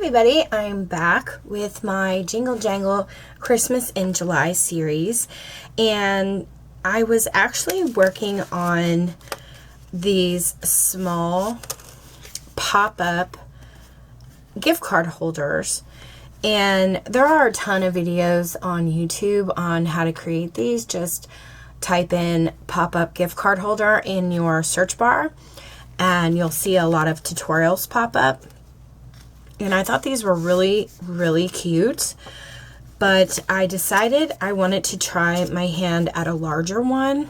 everybody, I'm back with my Jingle Jangle Christmas in July series, and I was actually working on these small pop-up gift card holders, and there are a ton of videos on YouTube on how to create these. Just type in pop-up gift card holder in your search bar and you'll see a lot of tutorials pop up. And I thought these were really, really cute, but I decided I wanted to try my hand at a larger one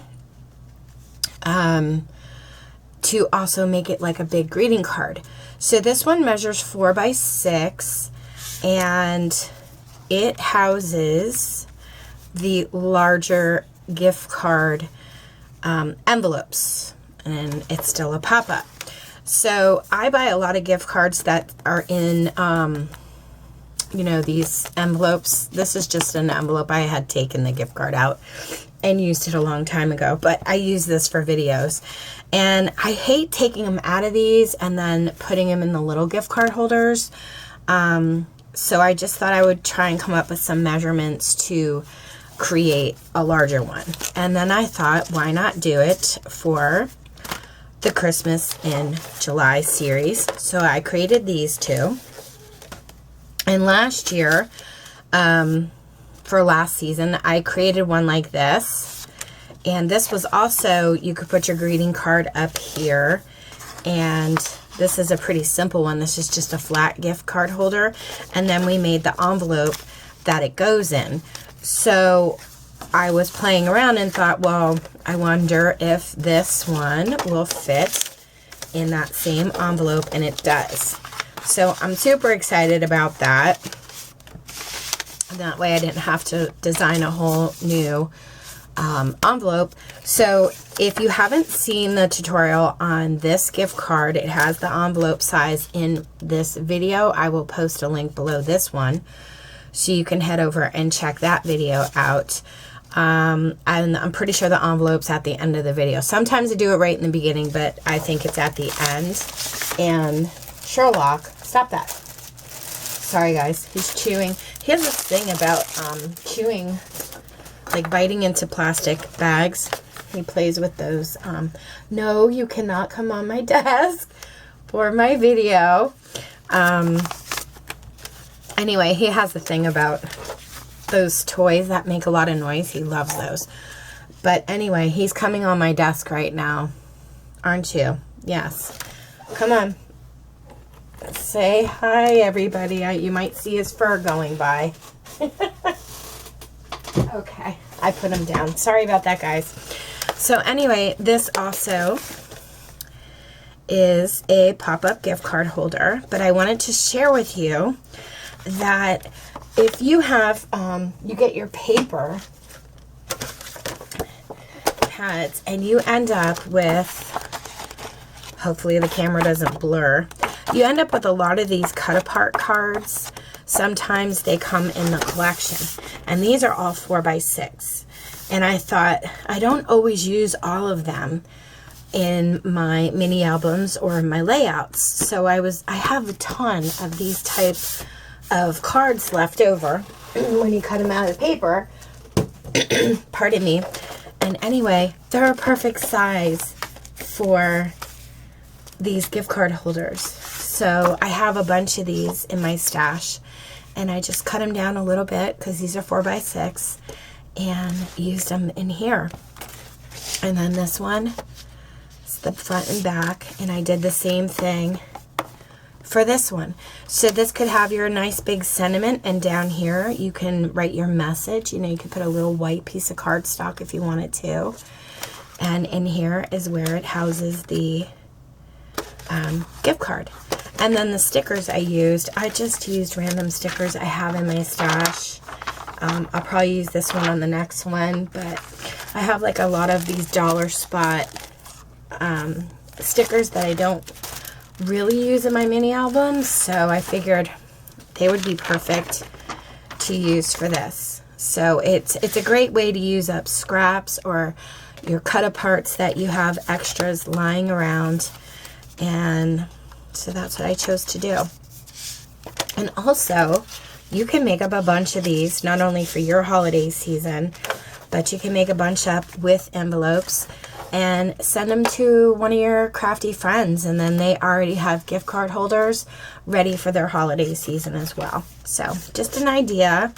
to also make it like a big greeting card. So this one measures 4 by 6 and it houses the larger gift card envelopes, and it's still a pop-up. So I buy a lot of gift cards that are in, you know, these envelopes. This is just an envelope. I had taken the gift card out and used it a long time ago, but I use this for videos. And I hate taking them out of these and then putting them in the little gift card holders. So I just thought I would try and come up with some measurements to create a larger one. And then I thought, why not do it for the Christmas in July series? So I created these two. And last year, for last season, I created one like this. And this was also, you could put your greeting card up here. And this is a pretty simple one. This is just a flat gift card holder. And then we made the envelope that it goes in. So I was playing around and thought, well, I wonder if this one will fit in that same envelope, and it does. So I'm super excited about that. That way I didn't have to design a whole new envelope. So if you haven't seen the tutorial on this gift card, it has the envelope size in this video. I will post a link below this one, so you can head over and check that video out. And I'm pretty sure the envelope's at the end of the video. Sometimes I do it right in the beginning, but I think it's at the end. And Sherlock, stop that. Sorry guys, he's chewing. He has this thing about chewing, like biting into plastic bags. He plays with those. No, you cannot come on my desk for my video. Anyway, he has the thing about those toys that make a lot of noise. He loves those. But anyway, he's coming on my desk right now. Aren't you? Yes. Come on. Say hi, everybody. You might see his fur going by. Okay. I put him down. Sorry about that, guys. So anyway, this also is a pop-up gift card holder. But I wanted to share with you that if you have, you get your paper pads and you end up with, hopefully the camera doesn't blur, you end up with a lot of these cut apart cards. Sometimes they come in the collection, and these are all 4 by 6. And I thought, I don't always use all of them in my mini albums or my layouts. So I have a ton of these type of cards left over when you cut them out of the paper. Pardon me. And anyway, they're a perfect size for these gift card holders. So I have a bunch of these in my stash, and I just cut them down a little bit because these are 4 by 6 and used them in here. And then this one is the front and back, and I did the same thing for this one. So this could have your nice big sentiment, and down here you can write your message. You know, you could put a little white piece of cardstock if you wanted to. And in here is where it houses the gift card. And then the stickers I just used random stickers I have in my stash. I'll probably use this one on the next one, but I have like a lot of these dollar spot stickers that I don't really use in my mini albums, so I figured they would be perfect to use for this. So it's a great way to use up scraps or your cut aparts that you have extras lying around, and so that's what I chose to do. And also, you can make up a bunch of these, not only for your holiday season, but you can make a bunch up with envelopes and send them to one of your crafty friends, and then they already have gift card holders ready for their holiday season as well. So just an idea,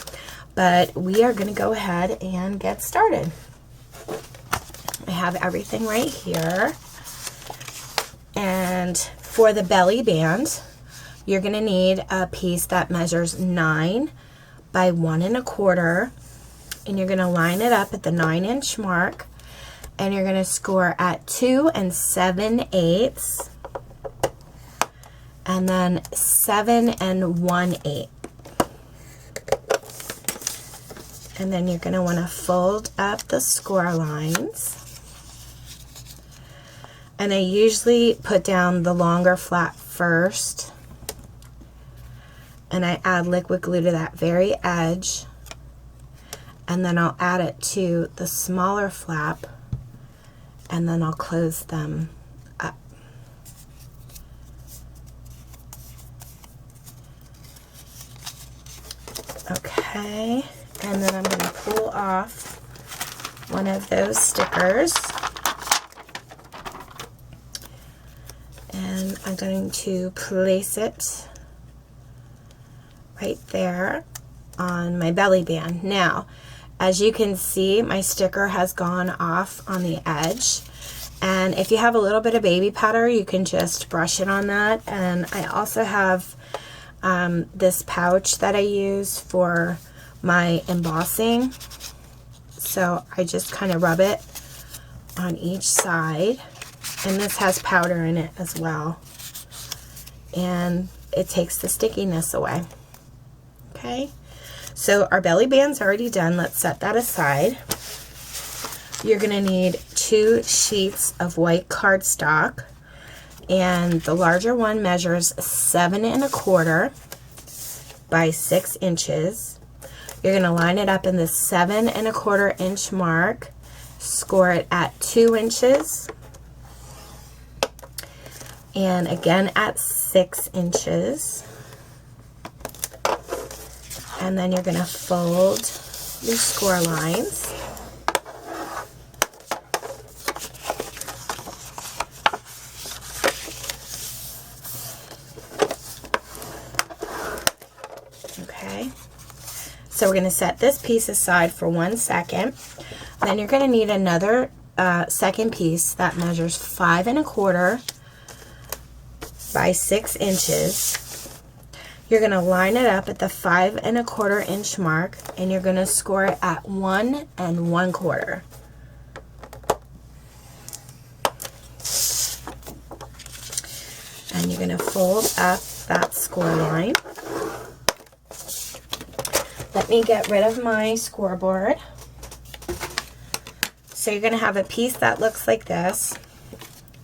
but we are going to go ahead and get started. I have everything right here. And for the belly band, you're going to need a piece that measures 9 by 1 1/4, and you're going to line it up at the 9-inch mark, and you're going to score at 2 7/8, and then 7 1/8. And then you're going to want to fold up the score lines. And I usually put down the longer flap first, and I add liquid glue to that very edge, and then I'll add it to the smaller flap, and then I'll close them up. Okay, and then I'm going to pull off one of those stickers, and I'm going to place it right there on my belly band. Now, as you can see, my sticker has gone off on the edge, and if you have a little bit of baby powder, you can just brush it on that. And I also have this pouch that I use for my embossing, so I just kind of rub it on each side, and this has powder in it as well, and it takes the stickiness away. Okay, so our belly band's already done. Let's set that aside. You're going to need 2 sheets of white cardstock, and the larger one measures 7 1/4 by 6 inches. You're going to line it up in the 7 1/4 inch mark, score it at 2 inches, and again at 6 inches. And then you're going to fold your score lines. Okay, so we're going to set this piece aside for 1 second. Then you're going to need another second piece that measures 5 1/4 by 6 inches. You're going to line it up at the 5 1/4 inch mark, and you're going to score it at 1 1/4. And you're going to fold up that score line. Let me get rid of my scoreboard. So you're going to have a piece that looks like this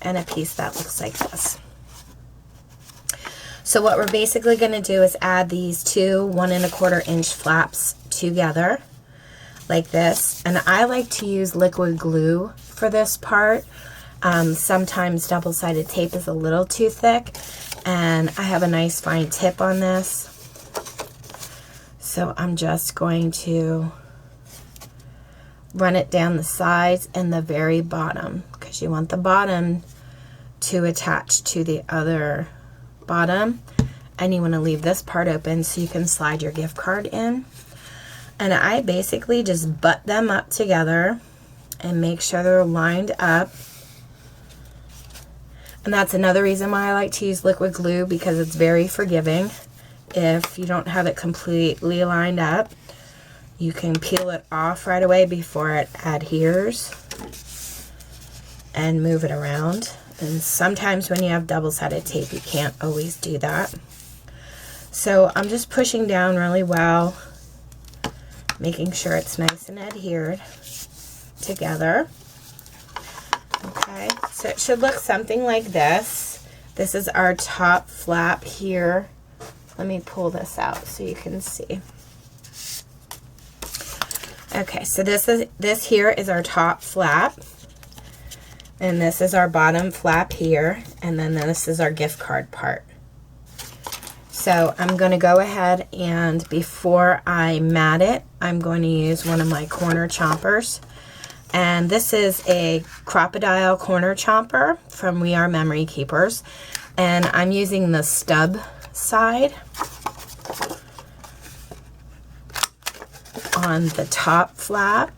and a piece that looks like this. So what we're basically going to do is add these 2 1 1/4 inch flaps together like this. And I like to use liquid glue for this part. Sometimes double-sided tape is a little too thick, and I have a nice fine tip on this. So I'm just going to run it down the sides and the very bottom, because you want the bottom to attach to the other bottom, and you want to leave this part open so you can slide your gift card in. And I basically just butt them up together and make sure they're lined up. And that's another reason why I like to use liquid glue, because it's very forgiving. If you don't have it completely lined up, you can peel it off right away before it adheres and move it around. And sometimes when you have double-sided tape, you can't always do that. So I'm just pushing down really well, making sure it's nice and adhered together. Okay, so it should look something like this. This is our top flap here. Let me pull this out so you can see. Okay, so this here is our top flap, and this is our bottom flap here, and then this is our gift card part. So I'm going to go ahead and before I mat it, I'm going to use one of my corner chompers. And this is a crocodile corner chomper from We Are Memory Keepers. And I'm using the stub side on the top flap.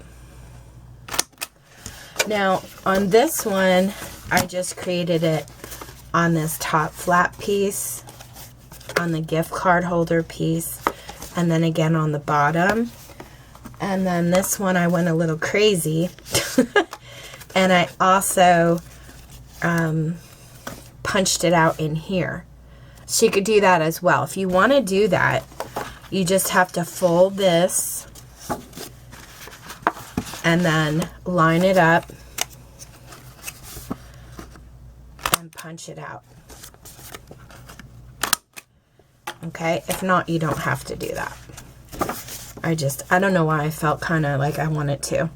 Now on this one, I just created it on this top flap piece, on the gift card holder piece, and then again on the bottom. And then this one I went a little crazy and I also punched it out in here. So you could do that as well. If you want to do that, you just have to fold this and then line it up and punch it out. Okay, if not, you don't have to do that. I don't know why I felt kind of like I wanted to.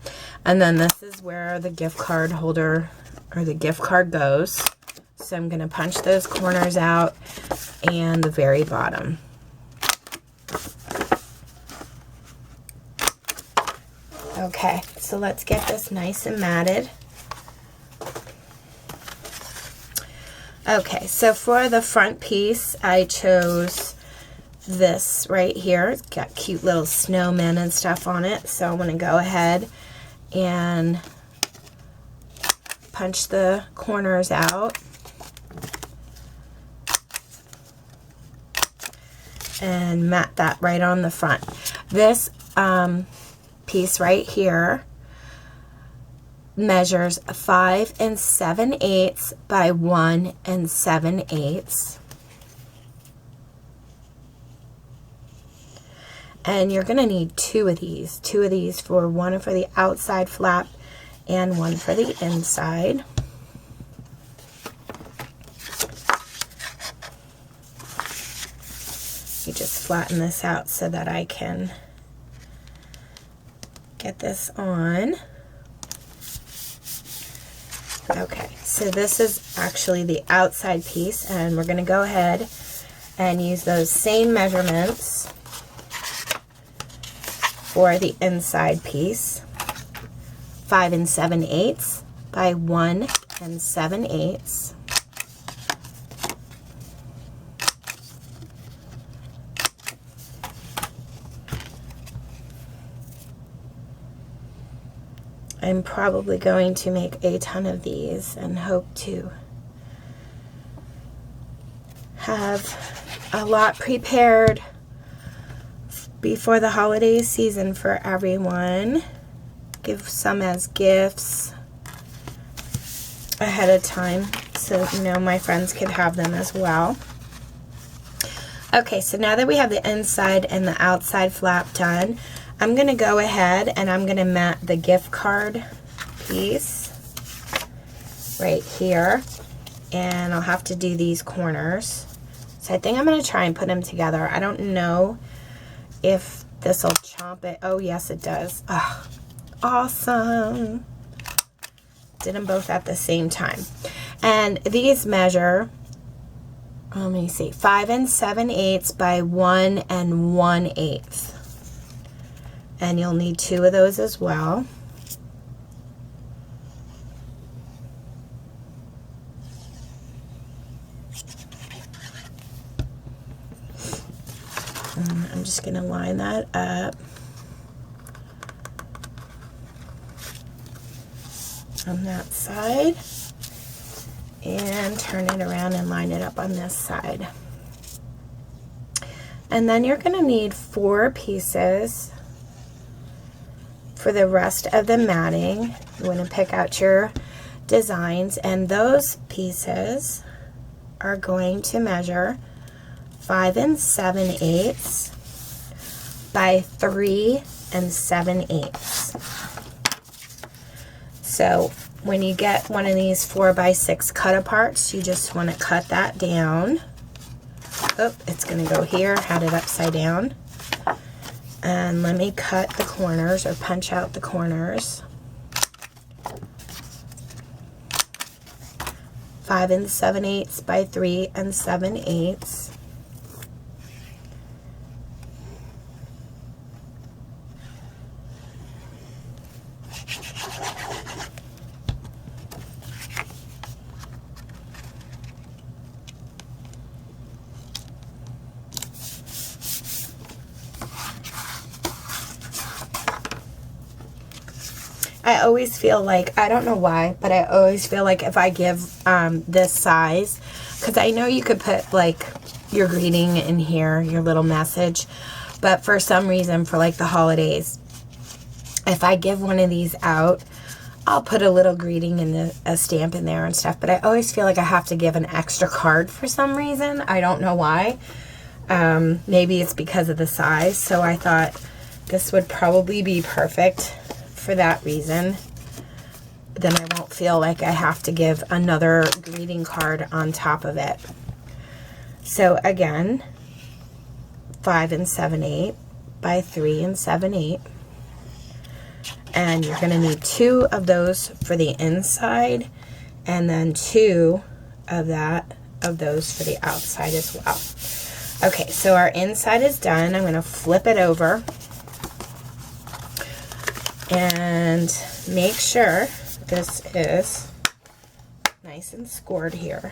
And then this is where the gift card holder or the gift card goes. So I'm going to punch those corners out and the very bottom. Okay, so let's get this nice and matted. Okay, so for the front piece, I chose this right here. It's got cute little snowmen and stuff on it. So I'm going to go ahead and punch the corners out. And mat that right on the front. This piece right here measures 5 7/8 by 1 7/8. And you're going to need two of these for one for the outside flap and one for the inside. You just flatten this out so that I can get this on. Okay, so this is actually the outside piece, and we're going to go ahead and use those same measurements for the inside piece. 5 7/8 by 1 7/8. I'm probably going to make a ton of these and hope to have a lot prepared before the holiday season for everyone. Give some as gifts ahead of time so my friends could have them as well. Okay, so now that we have the inside and the outside flap done, I'm going to go ahead and I'm going to mat the gift card piece right here, and I'll have to do these corners. So I think I'm going to try and put them together. I don't know if this will chomp it. Oh yes, it does. Oh, awesome. Did them both at the same time. And these measure, let me see, 5 7/8 by 1 1/8. And you'll need two of those as well. And I'm just going to line that up on that side and turn it around and line it up on this side. And then you're going to need 4 pieces for the rest of the matting. You want to pick out your designs, and those pieces are going to measure 5 7/8 by 3 7/8. So when you get one of these 4x6 cut aparts, you just want to cut that down. Oh, it's going to go here. Had it upside down. And let me cut the corners, or punch out the corners. 5 7/8 by 3 7/8. I always feel like, I don't know why, but I always feel like if I give this size, because I know you could put like your greeting in here, your little message, but for some reason, for like the holidays, if I give one of these out, I'll put a little greeting and a stamp in there and stuff, but I always feel like I have to give an extra card for some reason. I don't know why. Maybe it's because of the size, so I thought this would probably be perfect for that reason. Then I won't feel like I have to give another greeting card on top of it. So again, 5 7/8 by 3 7/8. And you're going to need 2 of those for the inside, and then 2 of those for the outside as well. Okay, so our inside is done. I'm going to flip it over and make sure this is nice and scored here.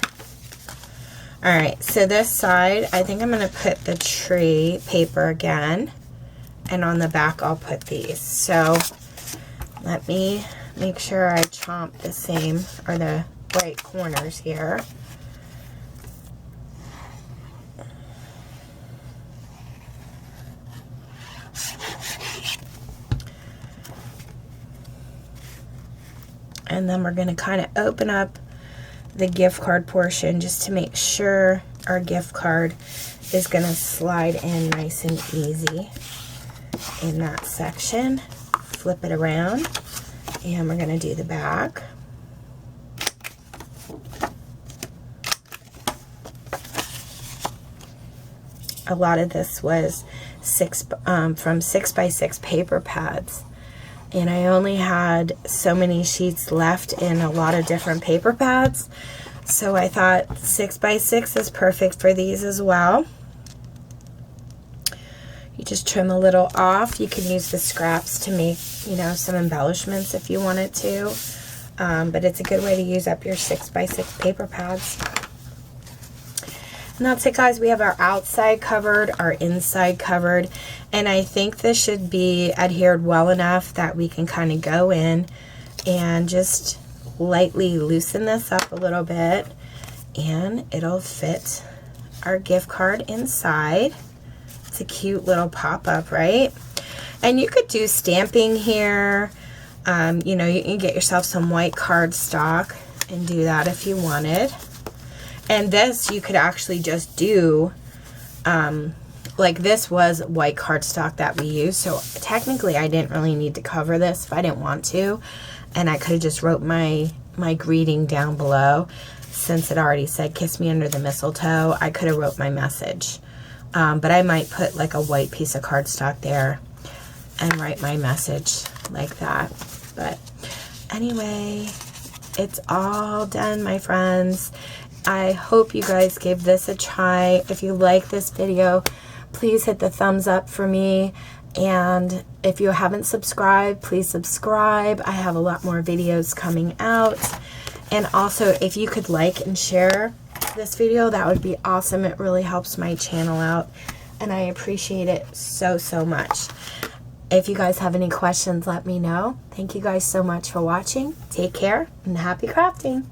All right, so this side, I think I'm going to put the tree paper again, and on the back I'll put these. So let me make sure I chomp the same, or the right corners here. And then we're going to kind of open up the gift card portion just to make sure our gift card is going to slide in nice and easy in that section. Flip it around, and we're going to do the back. A lot of this was from 6 by 6 paper pads, and I only had so many sheets left in a lot of different paper pads, so I thought 6 by 6 is perfect for these as well. You just trim a little off. You can use the scraps to make, you know, some embellishments if you wanted to. But it's a good way to use up your 6 by 6 paper pads. And that's it, guys. We have our outside covered, our inside covered. And I think this should be adhered well enough that we can kind of go in and just lightly loosen this up a little bit. And it'll fit our gift card inside. It's a cute little pop-up, right? And you could do stamping here. You know, you can get yourself some white cardstock and do that if you wanted. And this you could actually just do, like this was white cardstock that we used. So technically I didn't really need to cover this if I didn't want to. And I could have just wrote my greeting down below. Since it already said, "Kiss me under the mistletoe," I could have wrote my message. But I might put like a white piece of cardstock there and write my message like that. But anyway, it's all done, my friends. I hope you guys give this a try. If you like this video, please hit the thumbs up for me. And if you haven't subscribed, please subscribe. I have a lot more videos coming out. And also, if you could like and share this video, that would be awesome. It really helps my channel out, and I appreciate it so much. If you guys have any questions, let me know. Thank you guys so much for watching. Take care and happy crafting.